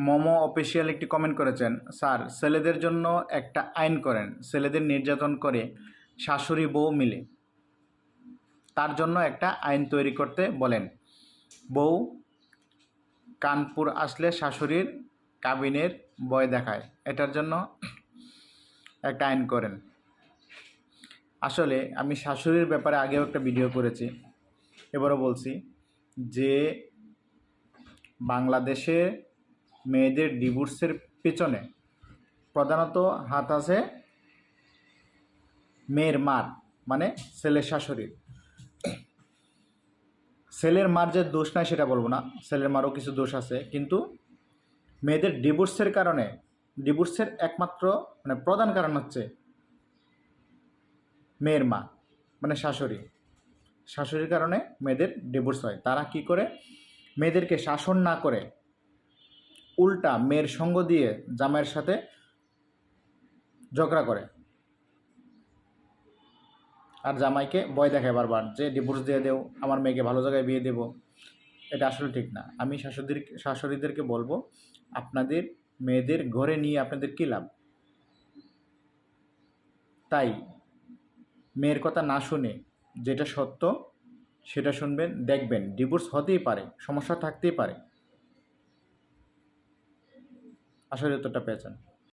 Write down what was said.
Momo official একটি comment করেছেন, sir ছেলেদের জন্য একটা আইন করেন, ছেলেদের নির্যাতন করে শাশুড়ি বউ মিলে তার জন্য একটা আইন তৈরি করতে বলেন। বউ কানপুর আসলে শাশুড়ির কাবিনের ভয় দেখায়, এটার জন্য একটা আইন করেন। আসলে আমি শাশুড়ির ব্যাপারে আগেও একটা ভিডিও করেছি, এবারও বলছি যে বাংলাদেশে মেয়েদের ডিভোর্সের পেছনে প্রধানত হাত আছে মেয়ের মার, মানে ছেলের শাশুড়ির। ছেলের মার যে দোষ নাই সেটা বলবো না, ছেলের মারও কিছু দোষ আছে, কিন্তু মেয়েদের ডিভোর্সের কারণে, ডিভোর্সের একমাত্র মানে প্রধান কারণ হচ্ছে মেয়ের মা, মানে শাশুড়ি। শাশুড়ির কারণে মেয়েদের ডিভোর্স হয়। তারা কি করে, মেয়েদেরকে শাসন না করে উল্টা মেয়ের সঙ্গ দিয়ে জামাইয়ের সাথে ঝগড়া করে, আর জামাইকে ভয় দেখায় বারবার যে ডিভোর্স দিয়ে দেও, আমার মেয়েকে ভালো জায়গায় বিয়ে দেবো। এটা আসলে ঠিক না। আমি শাশুড়িদেরকে বলবো, আপনাদের মেয়েদের ঘরে নিয়ে আপনাদের কী লাভ? তাই মেয়ের কথা না শুনে যেটা সত্য সেটা শুনবেন, দেখবেন ডিভোর্স হতেই পারে, সমস্যা থাকতেই পারে। আসলে উত্তরটা পেয়েছেন।